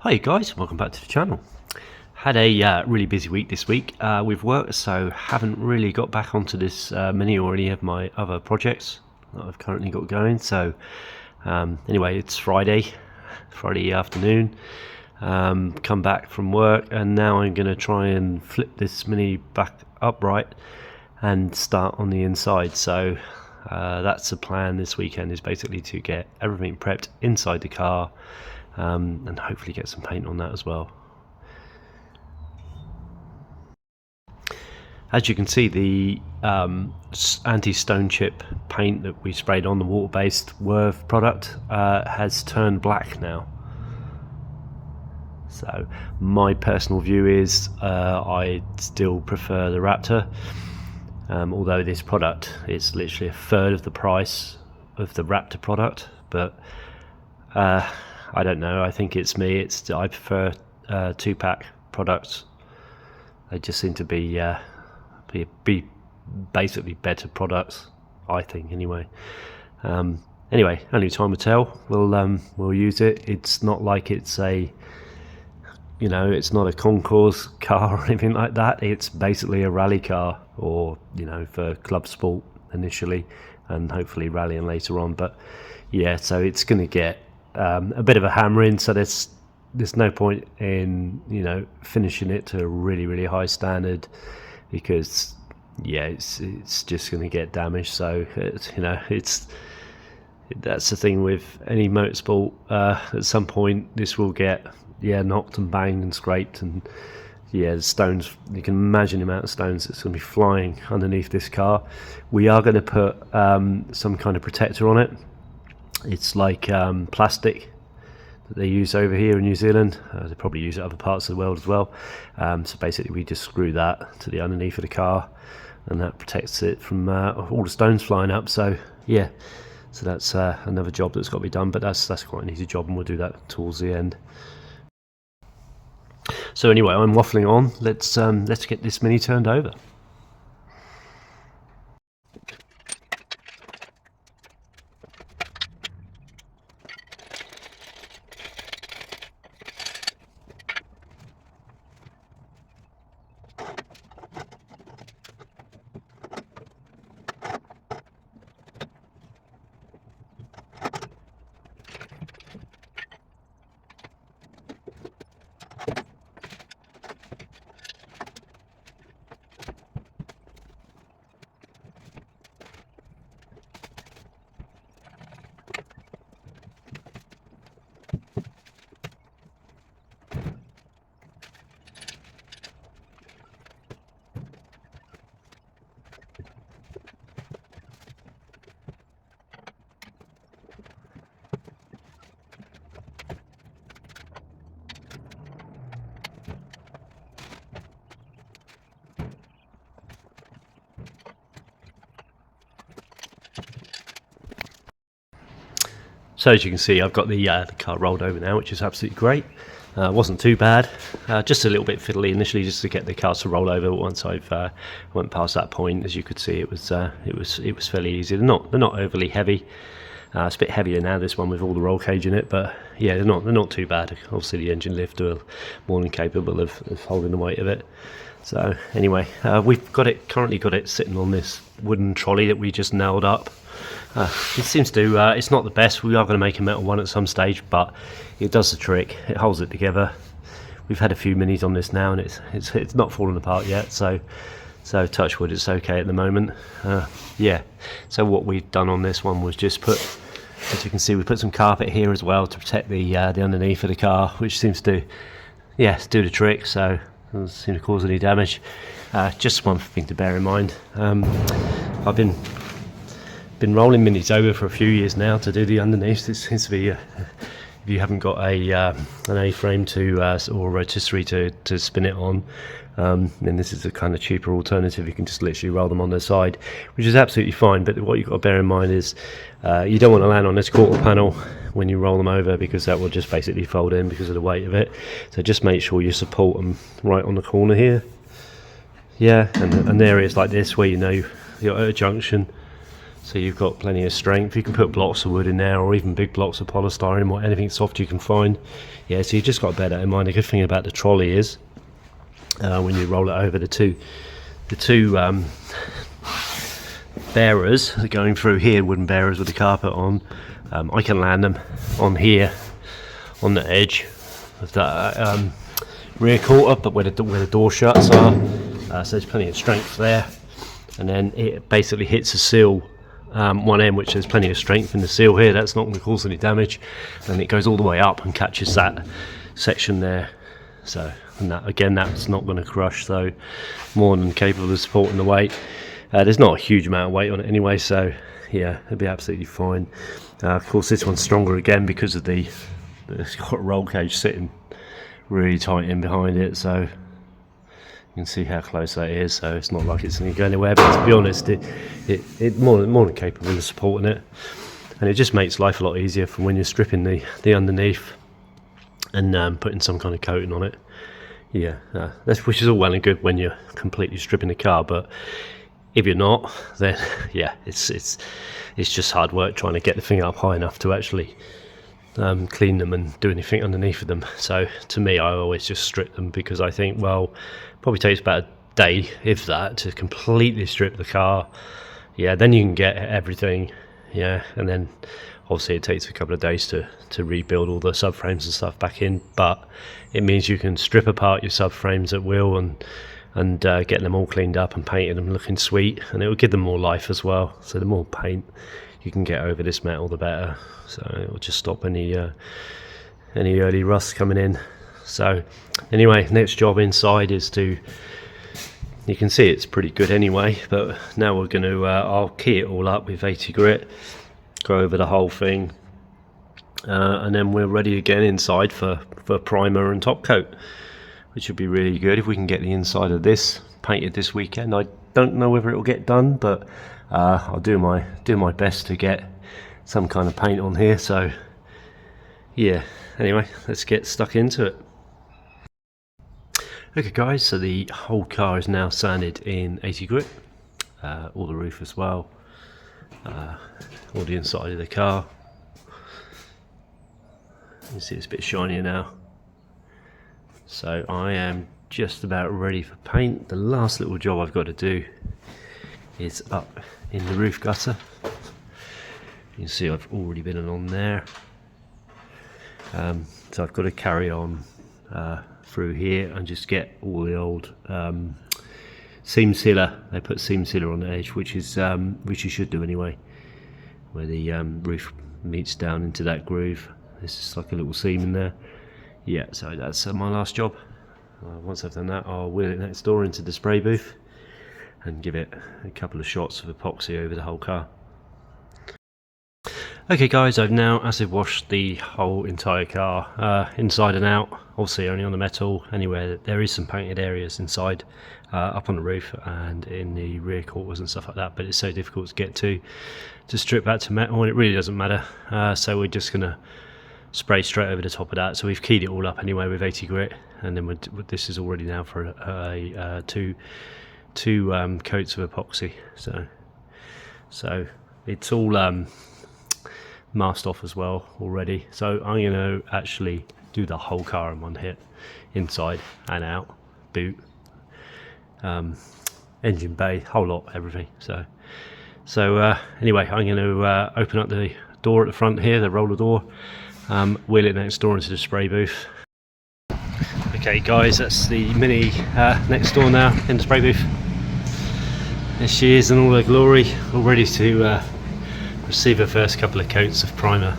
Hi guys, welcome back to the channel. Had a really busy week this week with work, so haven't really got back onto this mini or any of my other projects that I've currently got going. So anyway, it's Friday afternoon, come back from work, and now I'm going to try and flip this mini back upright and start on the inside. So that's the plan this weekend, is basically to get everything prepped inside the car, and hopefully get some paint on that as well. As you can see, the anti-stone chip paint that we sprayed on the water-based Werv product has turned black now. So my personal view is I still prefer the Raptor, although this product is literally a third of the price of the Raptor product. But I don't know, I think it's me, I prefer two-pack products. They just seem to be basically better products, I think, anyway. Anyway, only time will tell. We'll use it. It's not like it's it's not a concours car or anything like that. It's basically a rally car, or for club sport initially, and hopefully rallying later on. But yeah, so it's going to get a bit of a hammering, so there's no point in finishing it to a really high standard, because yeah, it's just going to get damaged. So that's the thing with any motorsport. At some point this will get knocked and banged and scraped, and the stones, you can imagine the amount of stones that's going to be flying underneath this car. We are going to put some kind of protector on it. It's like plastic that they use over here in New Zealand. They probably use it in other parts of the world as well. So basically we just screw that to the underneath of the car, and that protects it from all the stones flying up. So yeah, so that's another job that's got to be done, but that's quite an easy job, and we'll do that towards the end. So anyway, I'm waffling on. Let's get this mini turned over. So as you can see, I've got the car rolled over now, which is absolutely great. Wasn't too bad, just a little bit fiddly initially, just to get the car to roll over. Once I've went past that point, as you could see, it was fairly easy. They're not overly heavy. It's a bit heavier now, this one, with all the roll cage in it, but yeah, they're not too bad. Obviously the engine lift are more than capable of holding the weight of it. So anyway, we've currently got it sitting on this wooden trolley that we just nailed up. It seems to, it's not the best. We are going to make a metal one at some stage, but it does the trick. It holds it together. We've had a few minis on this now, and it's not fallen apart yet, so touch wood, it's okay at the moment. Yeah, so what we've done on this one was just put, as you can see, we put some carpet here as well to protect the underneath of the car, which seems to do the trick, so it doesn't seem to cause any damage. Just one thing to bear in mind, I've been rolling minis over for a few years now to do the underneath. It seems to be if you haven't got an A-frame or a rotisserie to spin it on, then this is a kind of cheaper alternative. You can just literally roll them on the side, which is absolutely fine. But what you've got to bear in mind is you don't want to land on this quarter panel when you roll them over, because that will just basically fold in because of the weight of it. So just make sure you support them right on the corner here. Yeah, and areas like this where you're at a junction, so you've got plenty of strength. You can put blocks of wood in there, or even big blocks of polystyrene, or anything soft you can find. Yeah, so you just got to bear that in mind. The good thing about the trolley is when you roll it over, the two bearers that are going through here, wooden bearers with the carpet on, I can land them on here on the edge of that rear quarter, but where the door shuts are, so there's plenty of strength there. And then it basically hits a sill, one end, which there's plenty of strength in the sill here. That's not going to cause any damage, and it goes all the way up and catches that section there. So, and that again, that's not going to crush, so more than capable of supporting the weight. There's not a huge amount of weight on it anyway, so yeah, it'll be absolutely fine. Of course, this one's stronger again because of it's got a roll cage sitting really tight in behind it, so you can see how close that is. So it's not like it's going to go anywhere, but to be honest, it more than capable of supporting it, and it just makes life a lot easier for when you're stripping the underneath and putting some kind of coating on it. Yeah, which is all well and good when you're completely stripping the car, but if you're not, then yeah, it's just hard work trying to get the thing up high enough to actually clean them and do anything underneath of them. So to me, I always just strip them, because I think, well, probably takes about a day, if that, to completely strip the car. Yeah, then you can get everything. Yeah, and then obviously it takes a couple of days to rebuild all the subframes and stuff back in, but it means you can strip apart your subframes at will and get them all cleaned up and painted and looking sweet, and it will give them more life as well. So the more paint you can get over this metal, the better. So it will just stop any early rust coming in. So anyway, next job inside is you can see it's pretty good anyway, but now we're going to I'll key it all up with 80 grit, go over the whole thing, and then we're ready again inside for primer and top coat, which would be really good if we can get the inside of this painted this weekend. I don't know whether it will get done, but I'll do my best to get some kind of paint on here. So yeah, anyway, let's get stuck into it. Okay guys, so the whole car is now sanded in 80 grit, all the roof as well, all the inside of the car. You can see it's a bit shinier now. So I am just about ready for paint. The last little job I've got to do is up in the roof gutter. You can see I've already been on there. So I've got to carry on through here and just get all the old seam sealer. They put seam sealer on the edge, which you should do anyway, where the roof meets down into that groove. There's just like a little seam in there. Yeah, so that's my last job. Once I've done that, I'll wheel it next door into the spray booth and give it a couple of shots of epoxy over the whole car. Okay guys, I've now acid washed the whole entire car, inside and out. Obviously only on the metal. Anywhere there is some painted areas inside, up on the roof and in the rear quarters and stuff like that, but it's so difficult to get to strip that to metal, and it really doesn't matter. So we're just going to spray straight over the top of that. So we've keyed it all up anyway with 80 grit, and then this is already now for two coats of epoxy. So it's all masked off as well already. So I'm going to actually do the whole car in one hit, inside and out, boot, engine bay, whole lot, everything. So anyway, I'm going to open up the door at the front here, the roller door, wheel it next door into the spray booth. Okay guys, that's the Mini next door now in the spray booth. There she is in all her glory, all ready to receive her first couple of coats of primer.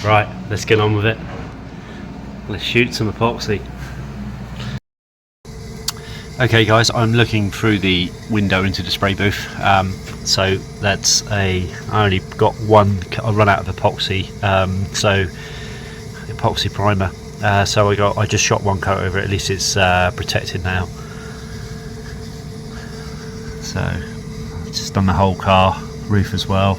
Right, let's get on with it. Let's shoot some epoxy. Okay guys, I'm looking through the window into the spray booth. So that's I only got one, I run out of epoxy, so epoxy primer. So I just shot one coat over it, at least it's protected now. So I've just done the whole car, roof as well.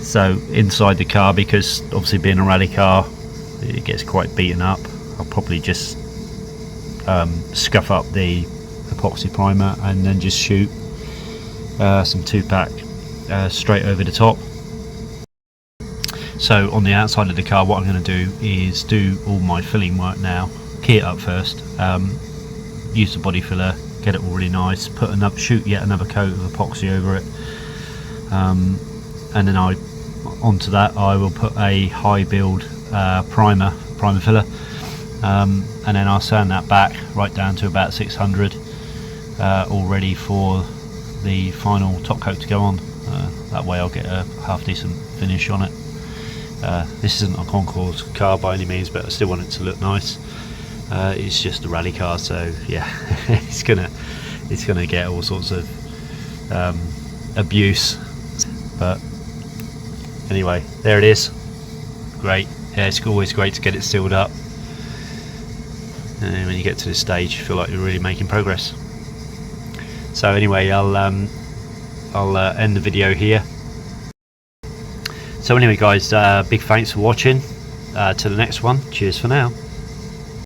So inside the car, because obviously being a rally car, it gets quite beaten up. I'll probably just scuff up the epoxy primer and then just shoot some 2-pack straight over the top. So on the outside of the car, what I'm going to do is do all my filling work now. Key it up first, use the body filler, get it all really nice, shoot yet another coat of epoxy over it, and then onto that I will put a high build primer filler, and then I'll sand that back right down to about 600, all ready for the final top coat to go on. That way I'll get a half decent finish on it. This isn't a concours car by any means, but I still want it to look nice. It's just a rally car, so yeah, it's gonna get all sorts of abuse. But anyway, there it is. Great. Yeah, it's always great to get it sealed up. And when you get to this stage, you feel like you're really making progress. So anyway, I'll end the video here. So anyway guys, big thanks for watching. To the next one. Cheers for now.